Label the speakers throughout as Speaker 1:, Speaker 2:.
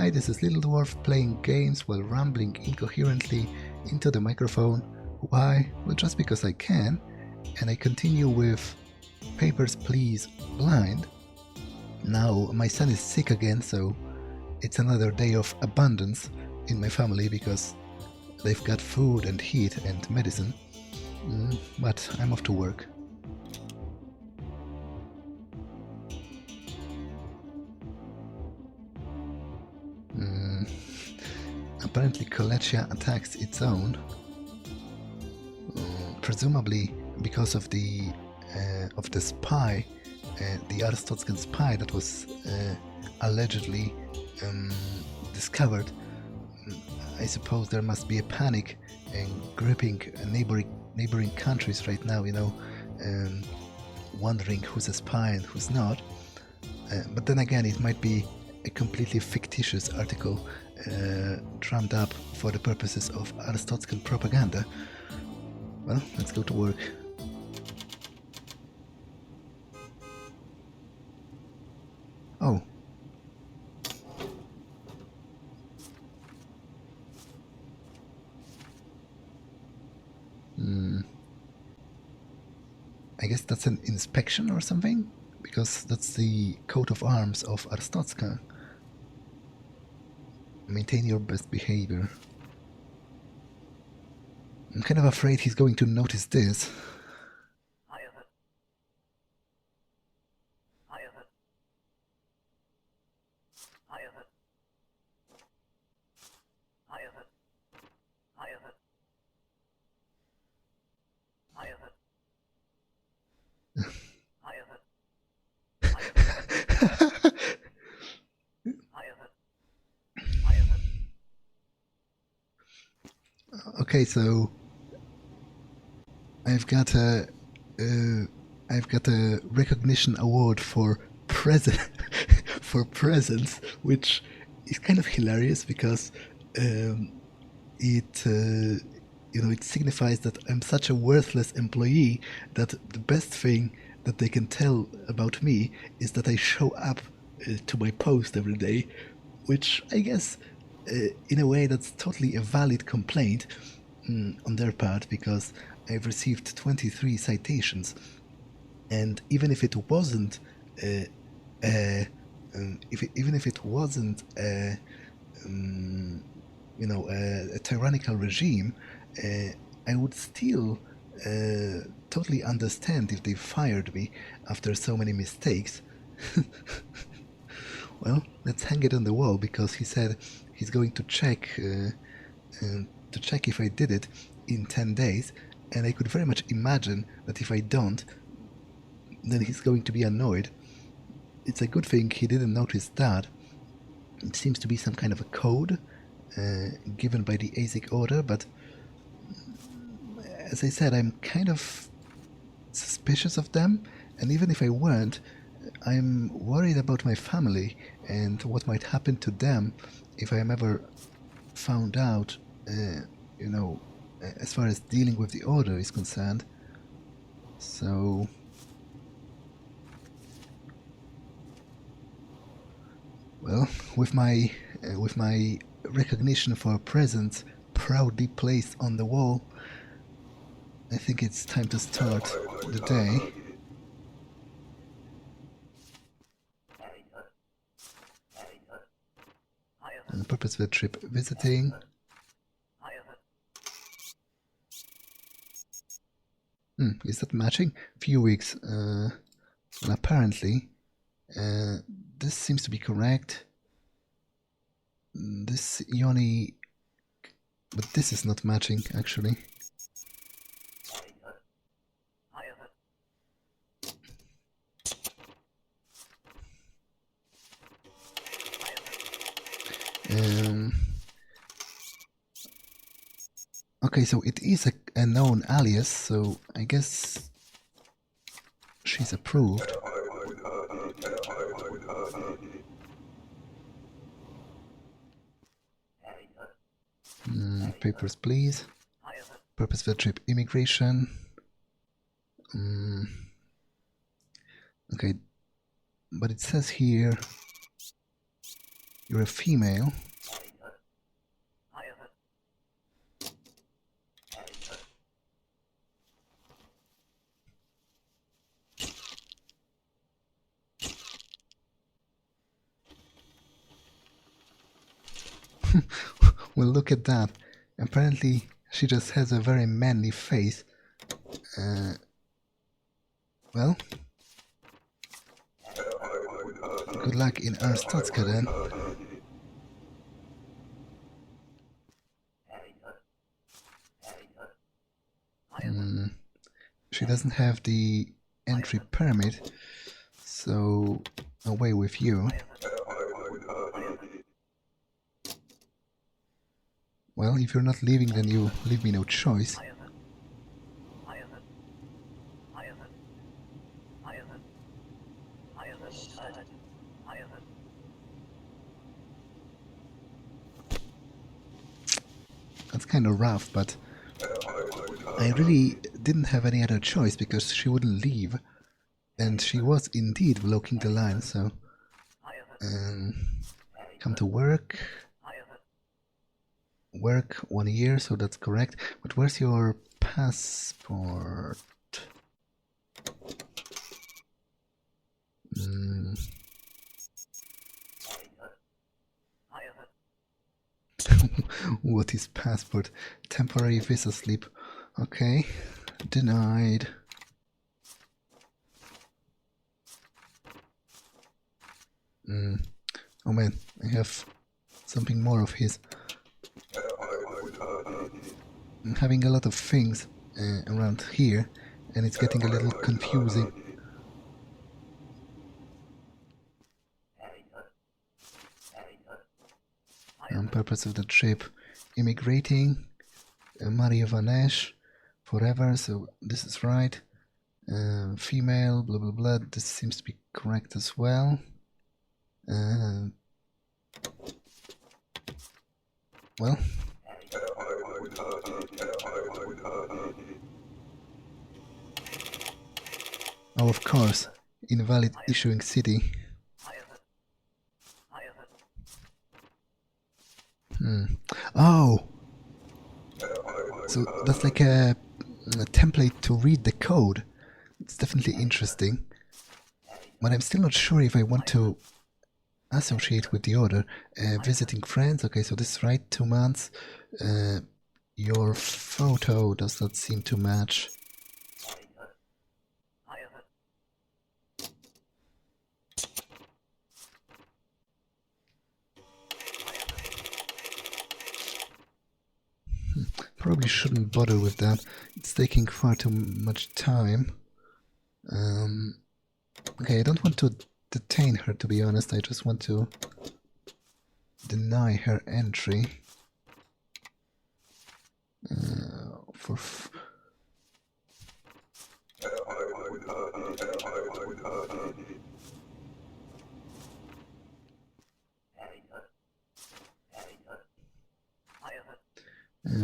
Speaker 1: Hi, this is Little Dwarf playing games while rambling incoherently into the microphone. Why? Well, just because I can. And I continue with Papers, Please, Blind. Now, my son is sick again, so it's another day of abundance in my family because they've got food and heat and medicine. But I'm off to work. Apparently Kolechia attacks its own, presumably because of the spy, the Arstotzkan spy that was allegedly discovered. I suppose there must be a panic gripping neighboring countries right now, you know, wondering who's a spy and who's not. But then again, it might be a completely fictitious article drummed up for the purposes of Arstotzkan propaganda. Well, let's go to work. Oh. I guess that's an inspection or something? Because that's the coat of arms of Arstotzka. Maintain your best behavior. I'm kind of afraid he's going to notice this. Okay, so I've got a recognition award for for presence, which is kind of hilarious because it signifies that I'm such a worthless employee that the best thing that they can tell about me is that I show up to my post every day, which I guess in a way that's totally a valid complaint on their part, because I've received 23 citations, and even if it wasn't a tyrannical regime, I would still totally understand if they fired me after so many mistakes. Well, let's hang it on the wall, because he said he's going to check if I did it in 10 days, and I could very much imagine that if I don't, then he's going to be annoyed. It's a good thing he didn't notice that. It seems to be some kind of a code given by the ASIC order, but as I said, I'm kind of suspicious of them, and even if I weren't, I'm worried about my family and what might happen to them if I am ever found out, as far as dealing with the order is concerned. So well, with my recognition for presence proudly placed on the wall, I think it's time to start the day. And the purpose of the trip: visiting. Is that matching? Few weeks. Well, apparently, this seems to be correct. This Yoni, but this is not matching actually. Okay, so it is a known alias, so I guess she's approved. Papers, please. Purpose of the trip: immigration. Okay, but it says here You're a female. Well, look at that. Apparently, she just has a very manly face. Well, good luck in Arstotzka then. She doesn't have the entry permit, so away with you. Well, if you're not leaving, then you leave me no choice. That's kind of rough, but I really didn't have any other choice because she wouldn't leave. And she was indeed blocking the line, so... come to work. Work 1 year, so that's correct. But where's your passport? What is passport? Temporary visa slip. Okay, denied. Oh man, I have something more of his. I'm having a lot of things around here, and it's getting a little confusing. Purpose of the trip: immigrating, Maria Vanesh, forever, so this is right. Female, blah blah blah, this seems to be correct as well. Well, oh, of course, invalid issuing city. Oh, so that's like a template to read the code. It's definitely interesting, but I'm still not sure if I want to associate with the order. Visiting friends, okay, so this is right, 2 months. Your photo does not seem to match. Probably shouldn't bother with that. It's taking far too much time. Okay, I don't want to detain her, to be honest. I just want to deny her entry.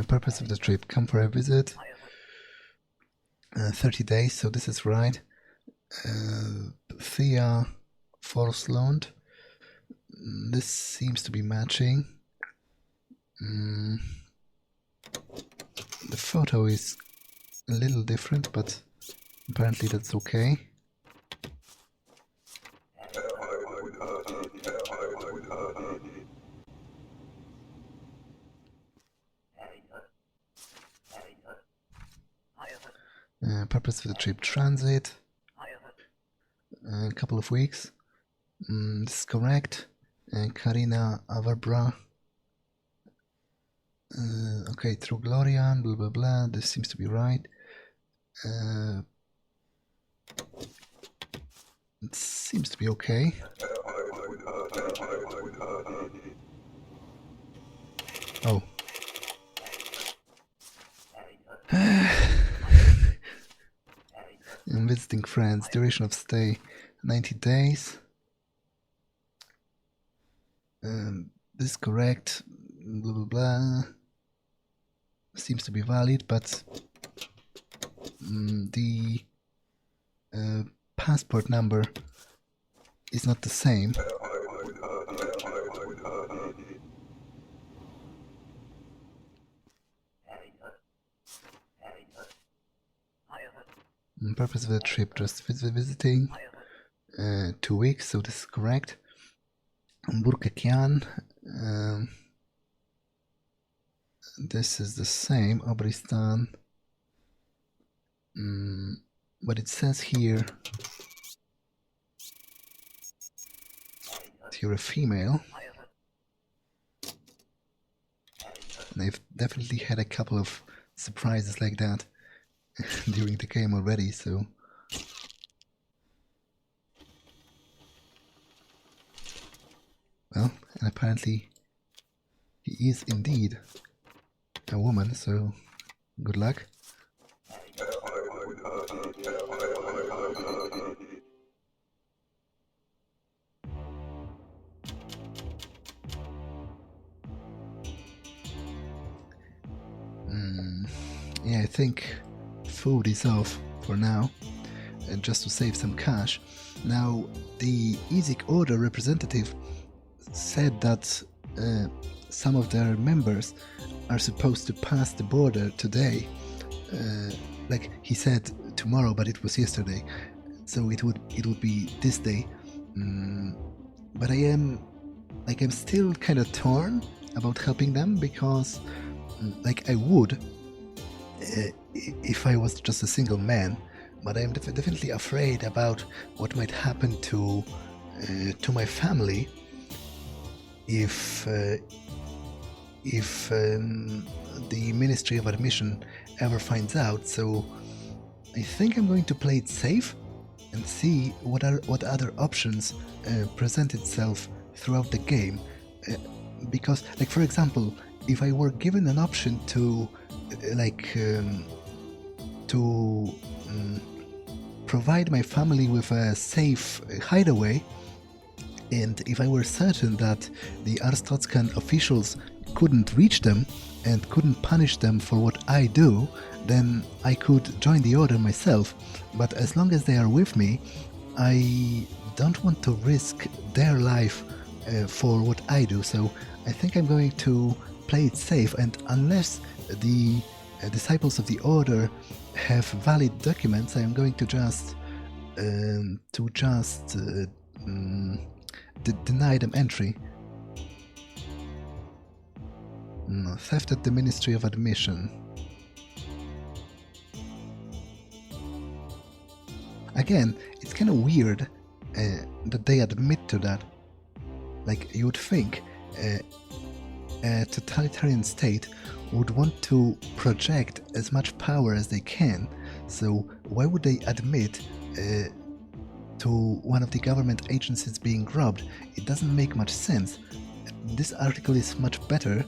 Speaker 1: Purpose of the trip: come for a visit. 30 days, so this is right. Thea Forslund. This seems to be matching. The photo is a little different, but apparently that's okay. Purpose for the trip: transit. A couple of weeks. This is correct. Karina Averbra. Okay, through Glorian, blah blah blah. This seems to be right. It seems to be okay. Oh. I'm visiting friends. Duration of stay: 90 days. This is correct. Blah blah blah. Seems to be valid, but the passport number is not the same. Purpose of the trip, just visiting. 2 weeks, so this is correct. Burkakian. This is the same, Obristan. But it says here that you're a female. And I've definitely had a couple of surprises like that during the game already, so... Well, and apparently he is indeed a woman, so good luck. Yeah, I think food is off for now, just to save some cash. Now, the EZIC Order representative said that some of their members are supposed to pass the border today. Like he said tomorrow, but it was yesterday, so it would be this day. But I'm still kind of torn about helping them, because like I would if I was just a single man, but I'm definitely afraid about what might happen to my family if the Ministry of Admission ever finds out. So I think I'm going to play it safe and see what other options present itself throughout the game. Because, like, for example, if I were given an option to provide my family with a safe hideaway, and if I were certain that the Arstotzkan officials couldn't reach them and couldn't punish them for what I do, then I could join the order myself. But as long as they are with me, I don't want to risk their life for what I do. So I think I'm going to play it safe, and unless the disciples of the order have valid documents, I am going to just deny them entry. No, theft at the Ministry of Admission. Again, it's kind of weird that they admit to that. Like, you would think a totalitarian state would want to project as much power as they can, so why would they admit to one of the government agencies being robbed? It doesn't make much sense. This article is much better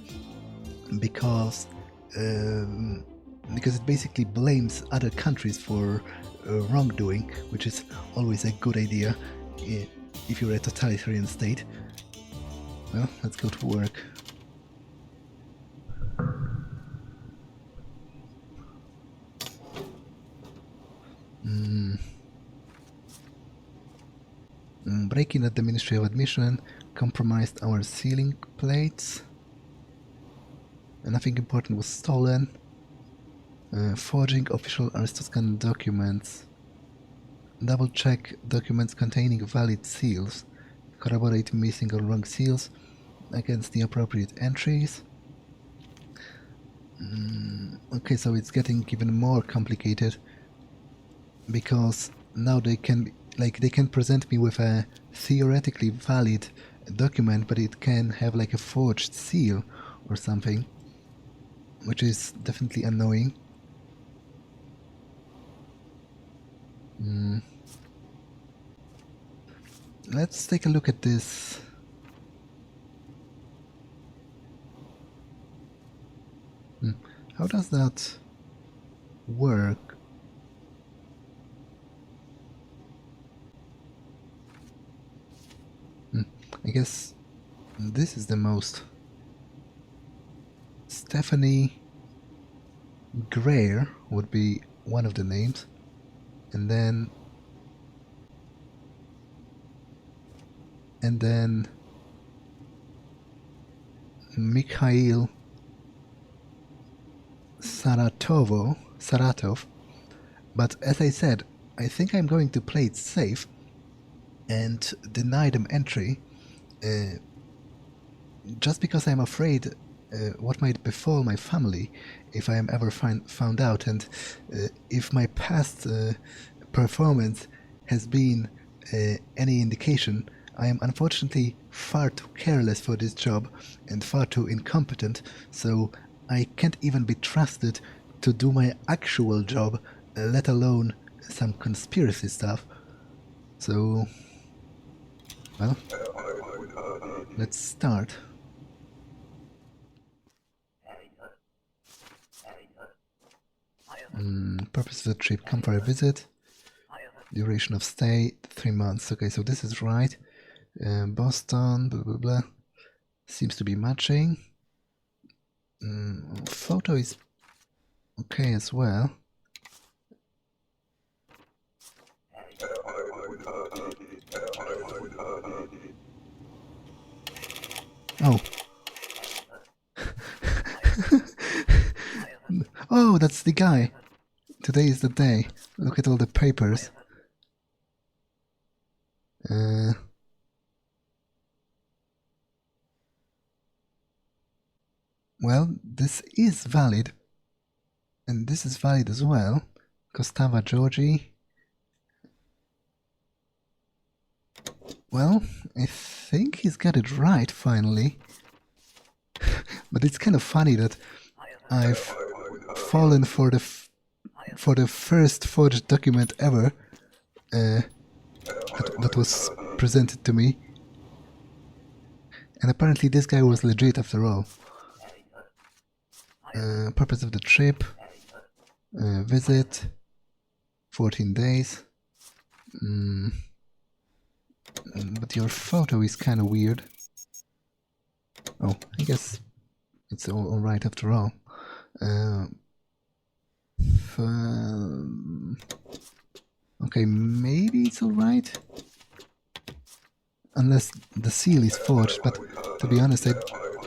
Speaker 1: because it basically blames other countries for wrongdoing, which is always a good idea if you're a totalitarian state. Well, let's go to work. Breaking at the Ministry of Admission, compromised our ceiling plates. Nothing important was stolen. Forging official Arstotzkan documents. Double check documents containing valid seals. Corroborate missing or wrong seals against the appropriate entries. Okay, so it's getting even more complicated, because now they can present me with a theoretically valid document, but it can have like a forged seal or something, which is definitely annoying. Let's take a look at this. How does that work? I guess this is the most. Stephanie Greer would be one of the names, and then Mikhail Saratov. But as I said, I think I'm going to play it safe and deny them entry, just because I'm afraid what might befall my family if I am ever found out, and if my past performance has been any indication, I am unfortunately far too careless for this job and far too incompetent, so I can't even be trusted to do my actual job, let alone some conspiracy stuff. So, well, let's start. Purpose of the trip, come for a visit. Duration of stay, 3 months. Okay, so this is right. Boston, blah blah blah. Seems to be matching. Photo is okay as well. Oh. Oh, that's the guy. Today is the day. Look at all the papers. Well, this is valid. And this is valid as well. Kostava Georgi. Well, I think he's got it right finally. But it's kind of funny that I've fallen for the first forged document ever that was presented to me. And apparently this guy was legit after all. Purpose of the trip, visit, 14 days. But your photo is kind of weird. Oh, I guess it's all right after all. Okay, maybe it's alright. Unless the seal is forged, but to be honest, I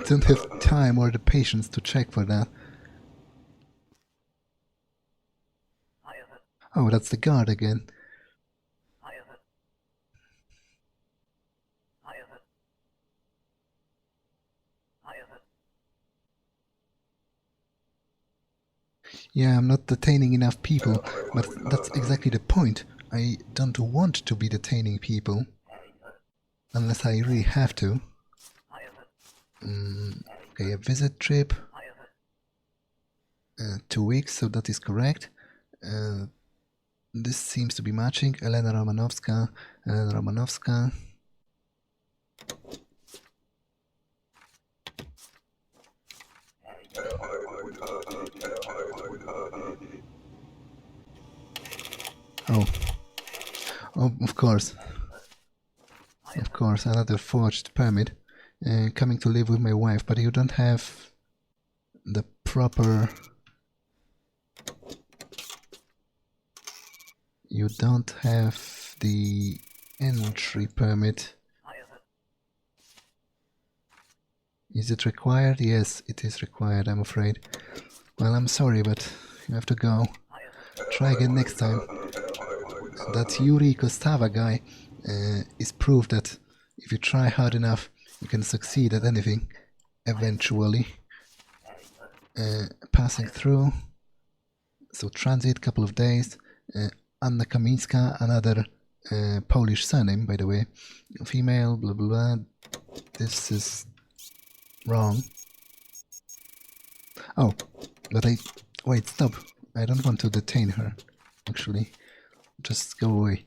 Speaker 1: don't have time or the patience to check for that. Oh, that's the guard again. Yeah, I'm not detaining enough people, but that's exactly the point. I don't want to be detaining people. Unless I really have to. Okay, a visit trip. 2 weeks, so that is correct. This seems to be matching. Elena Romanovska. Oh, of course. Of course, another forged permit. Coming to live with my wife, but you don't have the proper... You don't have the entry permit. Is it required? Yes, it is required, I'm afraid. Well, I'm sorry, but you have to go. Try again next time. That Yuri Kostava guy is proof that if you try hard enough, you can succeed at anything, eventually. Passing through. So transit, couple of days. Anna Kamińska, another Polish surname, by the way. Female, blah blah blah. This is wrong. Oh, but wait, stop. I don't want to detain her, actually. Just go away.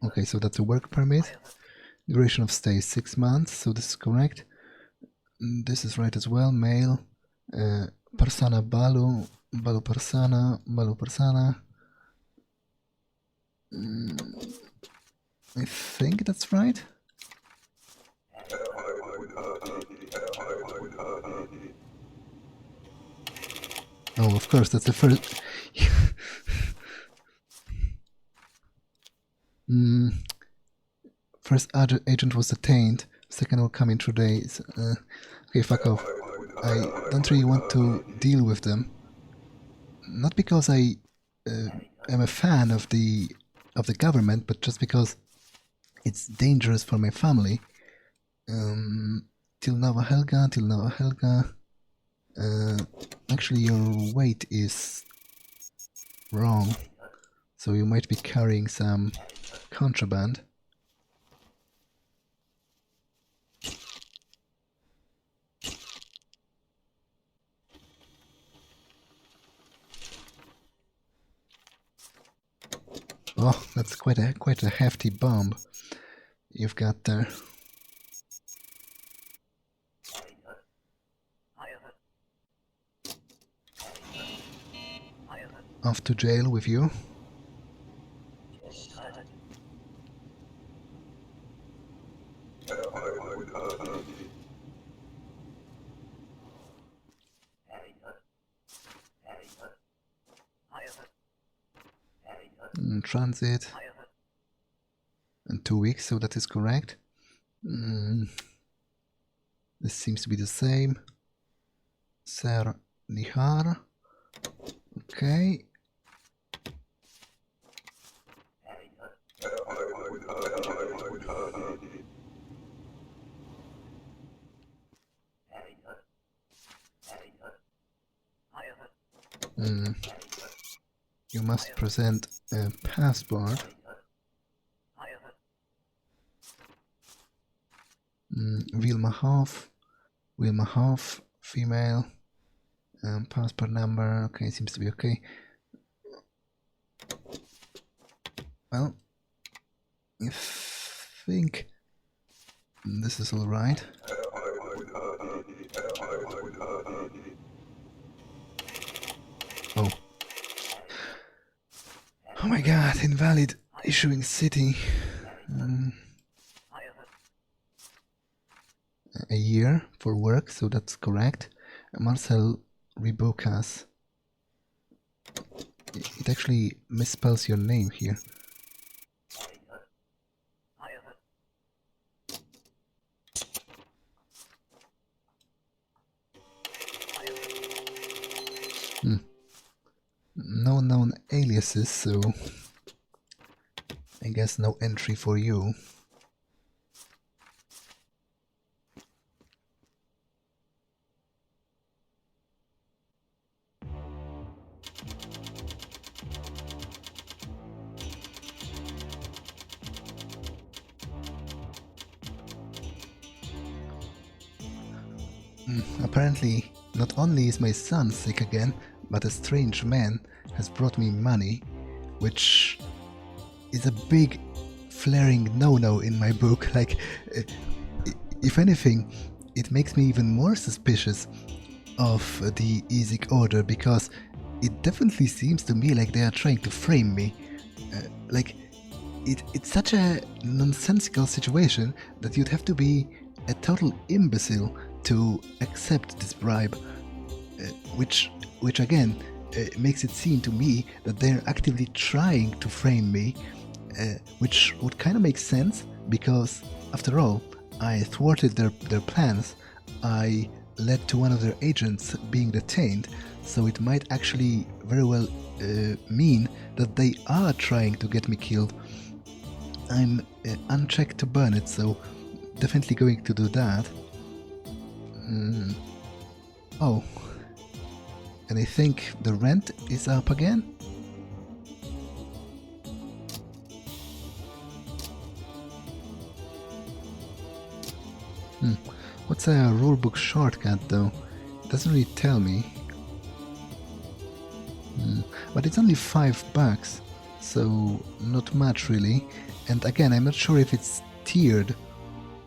Speaker 1: Okay, so that's a work permit. Duration of stay 6 months, so this is correct. This is right as well. Male. Parsana Balu Parsana. I think that's right. Oh, of course, that's the first... First agent was detained, second will come in 2 days. Okay, fuck off. I don't really want to deal with them. Not because I am a fan of the government, but just because it's dangerous for my family. Till Nova Helga. Actually, your weight is wrong, so you might be carrying some contraband. Oh, that's quite a hefty bomb you've got there. Off to jail with you. Transit in 2 weeks, so that is correct. This seems to be the same. Sir Nihar. Okay. You must present a passport. Wilma Hoff, female. Passport number, okay, seems to be okay. Well, I think this is alright. Oh. Oh my god, invalid issuing city. A year for work, so that's correct. Marcel Ribocas. It actually misspells your name here. No known aliases, so I guess no entry for you. Apparently, not only is my son sick again, but a strange man has brought me money, which is a big flaring no-no in my book. Like, if anything, it makes me even more suspicious of the Isik Order, because it definitely seems to me like they are trying to frame me. It's such a nonsensical situation that you'd have to be a total imbecile to accept this bribe, which again makes it seem to me that they're actively trying to frame me, which would kind of make sense, because after all, I thwarted their plans. I led to one of their agents being detained, so it might actually very well mean that they are trying to get me killed. I'm unchecked to burn it, so definitely going to do that. Oh, and I think the rent is up again? What's a rulebook shortcut though? It doesn't really tell me. But it's only $5, so not much really. And again, I'm not sure if it's tiered.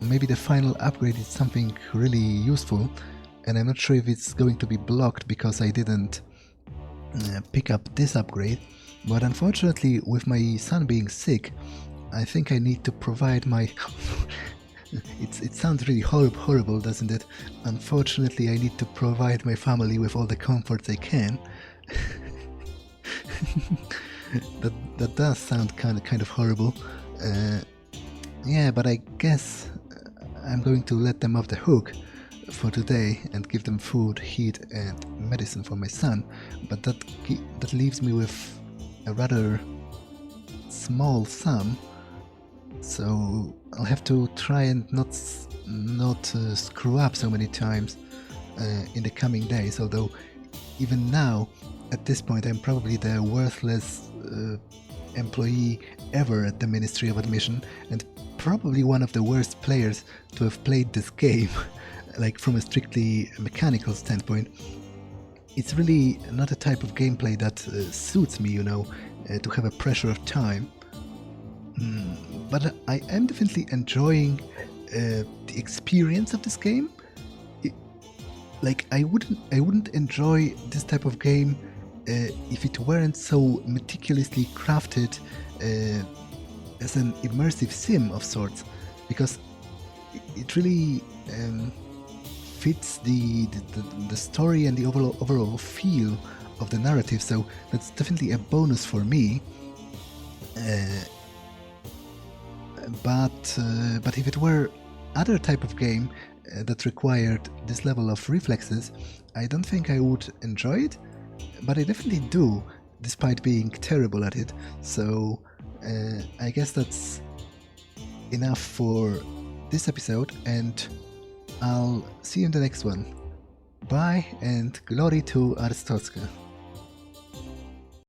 Speaker 1: Maybe the final upgrade is something really useful, and I'm not sure if it's going to be blocked because I didn't pick up this upgrade. But unfortunately, with my son being sick, I think I need to provide my... it sounds really horrible, doesn't it? Unfortunately, I need to provide my family with all the comforts I can. That does sound kind of horrible. Yeah, but I guess I'm going to let them off the hook for today and give them food, heat, and medicine for my son. But that leaves me with a rather small sum, so I'll have to try and not screw up so many times in the coming days. Although even now, at this point, I'm probably the worthless employee ever at the Ministry of Admission, and probably one of the worst players to have played this game. Like, from a strictly mechanical standpoint, it's really not a type of gameplay that suits me, to have a pressure of time. But I am definitely enjoying the experience of this game. I wouldn't enjoy this type of game if it weren't so meticulously crafted as an immersive sim of sorts, because it really fits the story and the overall feel of the narrative. So that's definitely a bonus for me. But if it were other type of game that required this level of reflexes, I don't think I would enjoy it, but I definitely do, despite being terrible at it. So I guess that's enough for this episode, and I'll see you in the next one. Bye, and glory to Arstotzka.